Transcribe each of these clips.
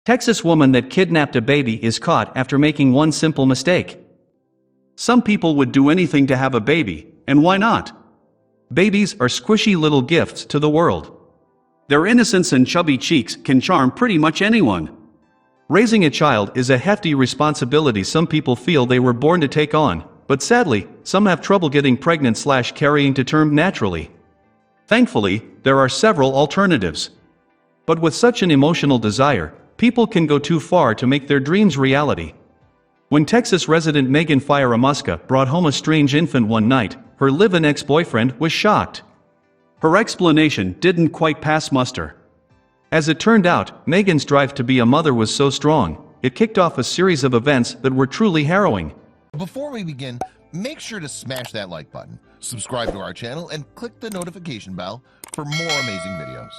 Texas woman that kidnapped a baby is caught after making one simple mistake. Some people would do anything to have a baby, and why not? Babies are squishy little gifts to the world. Their innocence and chubby cheeks can charm pretty much anyone. Raising a child is a hefty responsibility some people feel they were born to take on, but sadly, some have trouble getting pregnant/carrying to term naturally. Thankfully, there are several alternatives. But with such an emotional desire, people can go too far to make their dreams reality. When Texas resident Megan Fieramusca brought home a strange infant one night, her live-in ex-boyfriend was shocked. Her explanation didn't quite pass muster. As it turned out, Megan's drive to be a mother was so strong, it kicked off a series of events that were truly harrowing. Before we begin, make sure to smash that like button, subscribe to our channel, and click the notification bell for more amazing videos.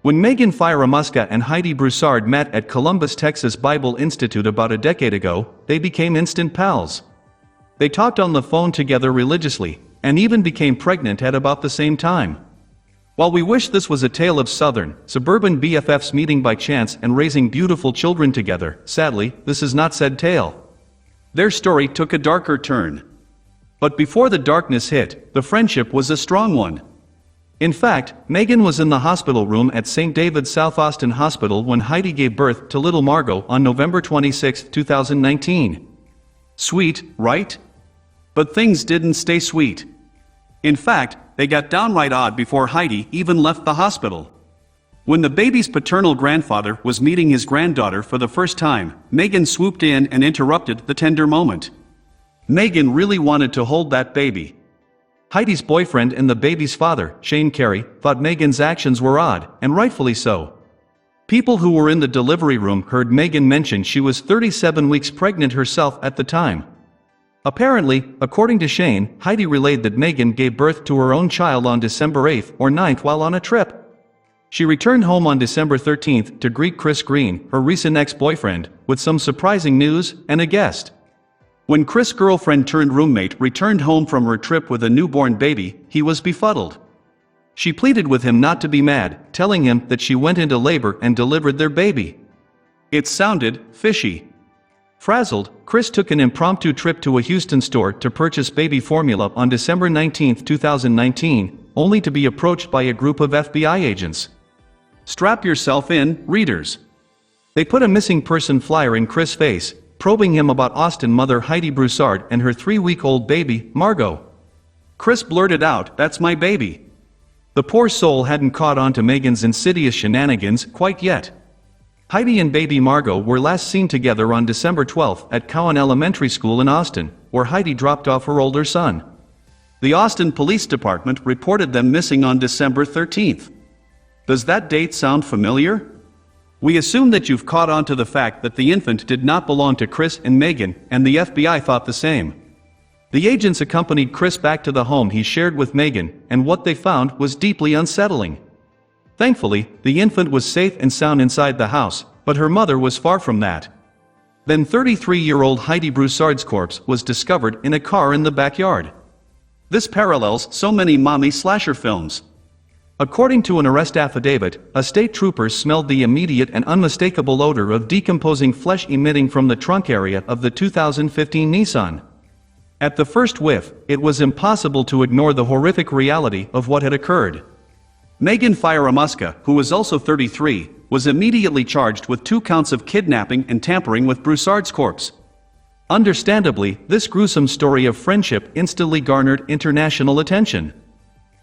When Megan Fieramusca and Heidi Broussard met at Columbus, Texas Bible Institute about a decade ago, they became instant pals. They talked on the phone together religiously, and even became pregnant at about the same time. While we wish this was a tale of suburban BFFs meeting by chance and raising beautiful children together, sadly, this is not said tale. Their story took a darker turn. But before the darkness hit, the friendship was a strong one. In fact, Megan was in the hospital room at St. David's South Austin Hospital when Heidi gave birth to little Margot on November 26, 2019. Sweet, right? But things didn't stay sweet. In fact, they got downright odd before Heidi even left the hospital. When the baby's paternal grandfather was meeting his granddaughter for the first time, Megan swooped in and interrupted the tender moment. Megan really wanted to hold that baby. Heidi's boyfriend and the baby's father, Shane Carey, thought Megan's actions were odd, and rightfully so. People who were in the delivery room heard Megan mention she was 37 weeks pregnant herself at the time. Apparently, according to Shane, Heidi relayed that Megan gave birth to her own child on December 8th or 9th while on a trip. She returned home on December 13th to greet Chris Green, her recent ex-boyfriend, with some surprising news and a guest. When Chris' girlfriend-turned-roommate returned home from her trip with a newborn baby, he was befuddled. She pleaded with him not to be mad, telling him that she went into labor and delivered their baby. It sounded fishy. Frazzled, Chris took an impromptu trip to a Houston store to purchase baby formula on December 19, 2019, only to be approached by a group of FBI agents. Strap yourself in, readers. They put a missing person flyer in Chris' face, probing him about Austin mother Heidi Broussard and her 3-week-old baby, Margot. Chris blurted out, "That's my baby." The poor soul hadn't caught on to Megan's insidious shenanigans quite yet. Heidi and baby Margot were last seen together on December 12 at Cowan Elementary School in Austin, where Heidi dropped off her older son. The Austin Police Department reported them missing on December 13th. Does that date sound familiar? We assume that you've caught on to the fact that the infant did not belong to Chris and Megan, and the FBI thought the same. The agents accompanied Chris back to the home he shared with Megan, and what they found was deeply unsettling. Thankfully, the infant was safe and sound inside the house, but her mother was far from that. Then 33-year-old Heidi Broussard's corpse was discovered in a car in the backyard. This parallels so many mommy slasher films. According to an arrest affidavit, a state trooper smelled the immediate and unmistakable odor of decomposing flesh emitting from the trunk area of the 2015 Nissan. At the first whiff, it was impossible to ignore the horrific reality of what had occurred. Megan Fieramusca, who was also 33, was immediately charged with 2 counts of kidnapping and tampering with Broussard's corpse. Understandably, this gruesome story of friendship instantly garnered international attention.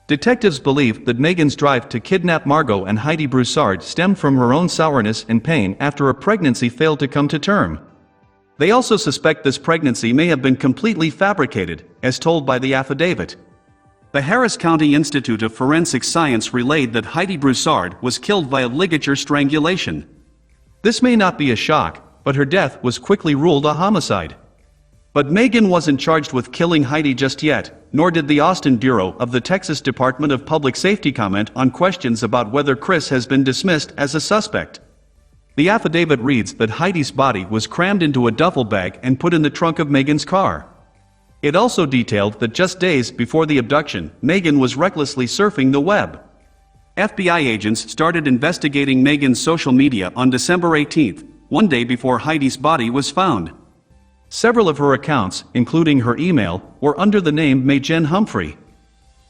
Detectives believe that Megan's drive to kidnap Margot and Heidi Broussard stemmed from her own sourness and pain after a pregnancy failed to come to term. They also suspect this pregnancy may have been completely fabricated, as told by the affidavit. The Harris County Institute of Forensic Science relayed that Heidi Broussard was killed via ligature strangulation. This may not be a shock, but her death was quickly ruled a homicide. But Megan wasn't charged with killing Heidi just yet, nor did the Austin Bureau of the Texas Department of Public Safety comment on questions about whether Chris has been dismissed as a suspect. The affidavit reads that Heidi's body was crammed into a duffel bag and put in the trunk of Megan's car. It also detailed that just days before the abduction, Megan was recklessly surfing the web. FBI agents started investigating Megan's social media on December 18th, one day before Heidi's body was found. Several of her accounts, including her email, were under the name Megan Humphrey.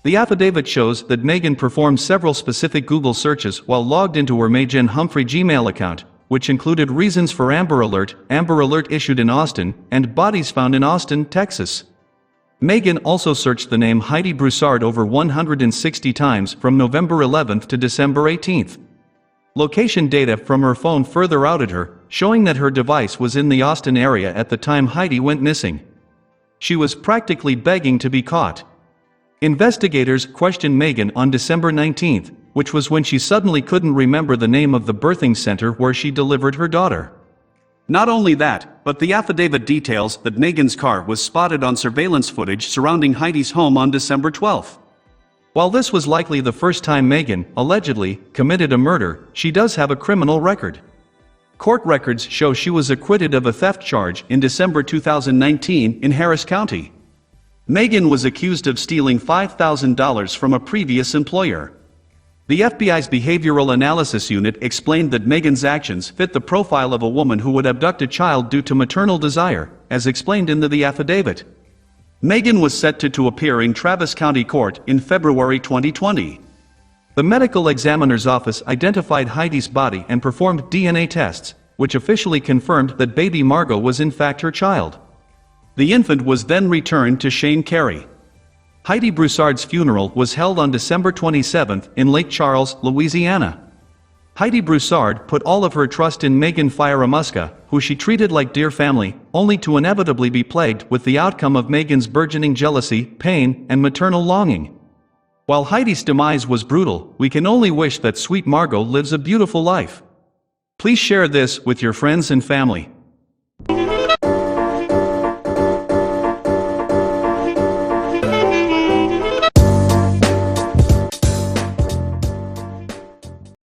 The affidavit shows that Megan performed several specific Google searches while logged into her Megan Humphrey Gmail account, which included reasons for Amber Alert issued in Austin, and bodies found in Austin, Texas. Megan also searched the name Heidi Broussard over 160 times from November 11th to December 18th. Location data from her phone further outed her, showing that her device was in the Austin area at the time Heidi went missing. She was practically begging to be caught. Investigators questioned Megan on December 19th, which was when she suddenly couldn't remember the name of the birthing center where she delivered her daughter. Not only that, but the affidavit details that Megan's car was spotted on surveillance footage surrounding Heidi's home on December 12th. While this was likely the first time Megan, allegedly, committed a murder, she does have a criminal record. Court records show she was acquitted of a theft charge in December 2019 in Harris County. Megan was accused of stealing $5,000 from a previous employer. The FBI's Behavioral Analysis Unit explained that Megan's actions fit the profile of a woman who would abduct a child due to maternal desire, as explained in the affidavit. Megan was set to appear in Travis County Court in February 2020. The medical examiner's office identified Heidi's body and performed DNA tests, which officially confirmed that baby Margot was in fact her child. The infant was then returned to Shane Carey. Heidi Broussard's funeral was held on December 27 in Lake Charles, Louisiana. Heidi Broussard put all of her trust in Megan Fieramusca, who she treated like dear family, only to inevitably be plagued with the outcome of Megan's burgeoning jealousy, pain, and maternal longing. While Heidi's demise was brutal, we can only wish that sweet Margot lives a beautiful life. Please share this with your friends and family.